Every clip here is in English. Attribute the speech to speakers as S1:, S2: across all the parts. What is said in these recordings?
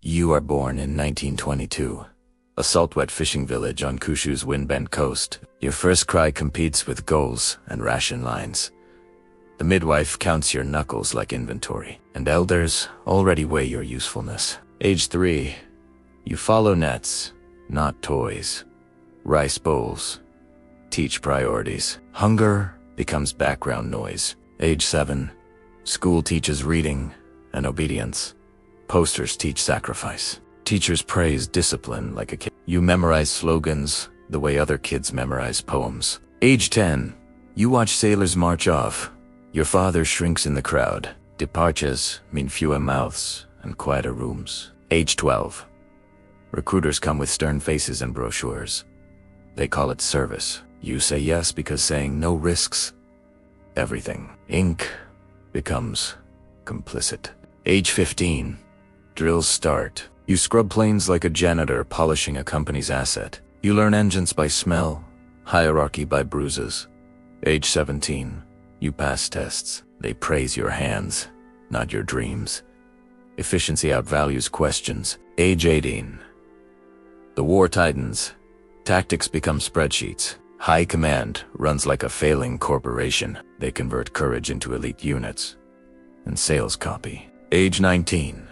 S1: You are born in 1922. A salt-wet fishing village on Kyushu's wind-bent coast. Your first cry competes with goals and ration lines. The midwife counts your knuckles like inventory, and elders already weigh your usefulness. Age 3. You follow nets, not toys. Rice bowls teach priorities. Hunger becomes background noise. Age 7. School teaches reading and obedience. Posters teach sacrifice. Teachers praise discipline like a kid. You memorize slogans the way other kids memorize poems. Age 10. You watch sailors march off. Your father shrinks in the crowd. Departures mean fewer mouths and quieter rooms. Age 12. Recruiters come with stern faces and brochures. They call it service. You say yes because saying no risks everything. Ink becomes complicit. Age 15. Drills start. You scrub planes like a janitor polishing a company's asset. You learn engines by smell, hierarchy by bruises. Age 17. You pass tests. They praise your hands, not your dreams. Efficiency outvalues questions. Age 18. The war tightens. Tactics become spreadsheets. High command runs like a failing corporation. They convert courage into elite units and sales copy. Age 19.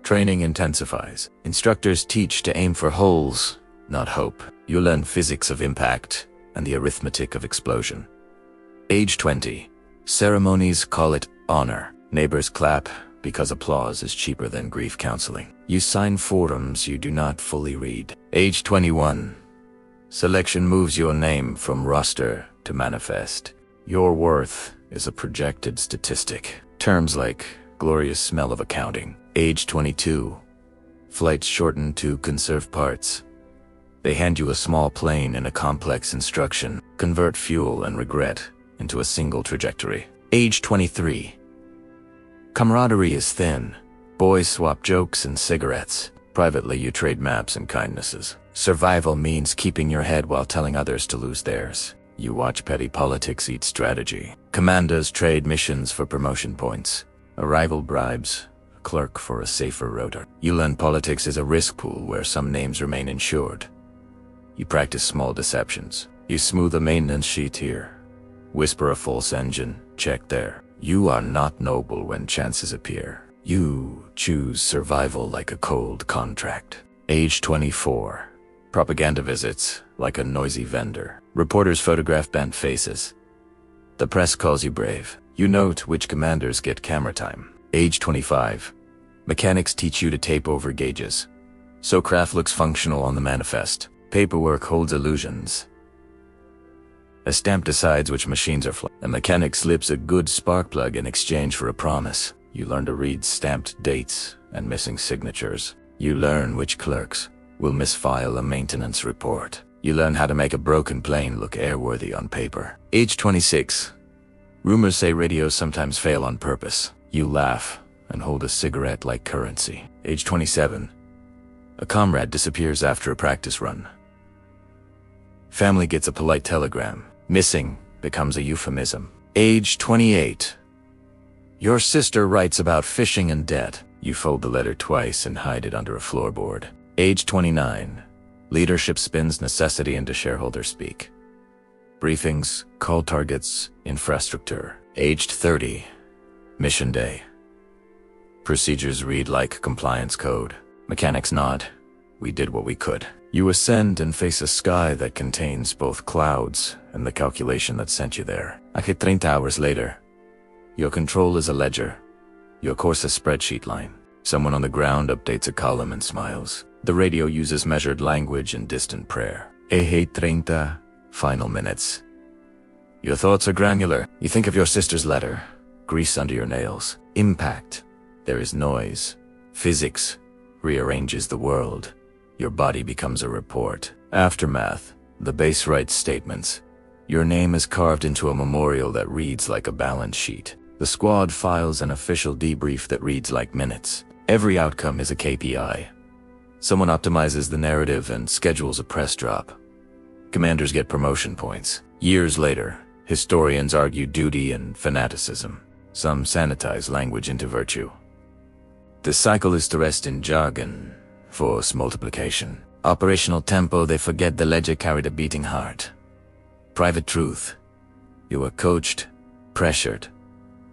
S1: Training intensifies. Instructors teach to aim for holes, not hope. You learn physics of impact and the arithmetic of explosion. Age 20. Ceremonies call it honor. Neighbors clap because applause is cheaper than grief counseling. You sign forms you do not fully read. Age 21. Selection moves your name from roster to manifest. Your worth is a projected statistic. Terms like glorious smell of accounting. Age 22. Flights shorten to conserve parts. They hand you a small plane and a complex instruction. Convert fuel and regret into a single trajectory. Age 23. Camaraderie is thin. Boys swap jokes and cigarettes. Privately, you trade maps and kindnesses. Survival means keeping your head while telling others to lose theirs. You watch petty politics eat strategy. Commandos trade missions for promotion points. A rival bribes a clerk for a safer rotor. You learn politics is a risk pool where some names remain insured. You practice small deceptions. You smooth a maintenance sheet here. Whisper a false engine, check there. You are not noble when chances appear. You choose survival like a cold contract. Age 24. Propaganda visits like a noisy vendor. Reporters photograph bent faces. The press calls you brave. You note which commanders get camera time. Age 25. Mechanics teach you to tape over gauges. So craft looks functional on the manifest. Paperwork holds illusions. A stamp decides which machines are A mechanic slips a good spark plug in exchange for a promise. You learn to read stamped dates and missing signatures. You learn which clerks will misfile a maintenance report. You learn how to make a broken plane look airworthy on paper. Age 26. Rumors say radios sometimes fail on purpose. You laugh and hold a cigarette like currency. Age 27. A comrade disappears after a practice run. Family gets a polite telegram. Missing becomes a euphemism. Age 28. Your sister writes about fishing and debt. You fold the letter twice and hide it under a floorboard. Age 29. Leadership spins necessity into shareholder speak. Briefings, call targets, infrastructure. Aged 30. Mission day. Procedures read like compliance code. Mechanics nod. We did what we could. You ascend and face a sky that contains both clouds and the calculation that sent you there. 30 hours later. Your control is a ledger. Your course a spreadsheet line. Someone on the ground updates a column and smiles. The radio uses measured language and distant prayer. 30. Final minutes. Your thoughts are granular. You think of your sister's letter. Grease under your nails. Impact. There is noise. Physics rearranges the world. Your body becomes a report. Aftermath. The base writes statements. Your name is carved into a memorial that reads like a balance sheet. The squad files an official debrief that reads like minutes. Every outcome is a KPI. Someone optimizes the narrative and schedules a press drop. Commanders get promotion points. Years later, historians argue duty and fanaticism. Some sanitize language into virtue. The cycle is the rest in jargon, force multiplication. Operational tempo, they forget the ledger carried a beating heart. Private truth, you were coached, pressured,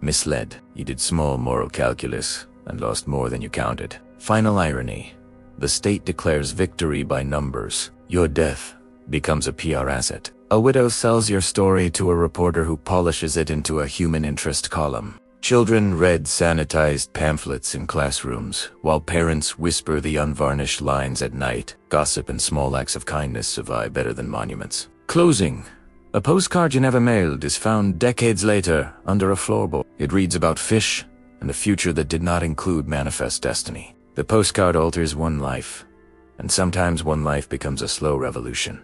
S1: misled. You did small moral calculus and lost more than you counted. Final irony, the state declares victory by numbers. Your death becomes a PR asset. A widow sells your story to a reporter who polishes it into a human interest column. Children read sanitized pamphlets in classrooms, while parents whisper the unvarnished lines at night. Gossip and small acts of kindness survive better than monuments. Closing. A postcard you never mailed is found decades later under a floorboard. It reads about fish and a future that did not include manifest destiny. The postcard alters one life, and sometimes one life becomes a slow revolution.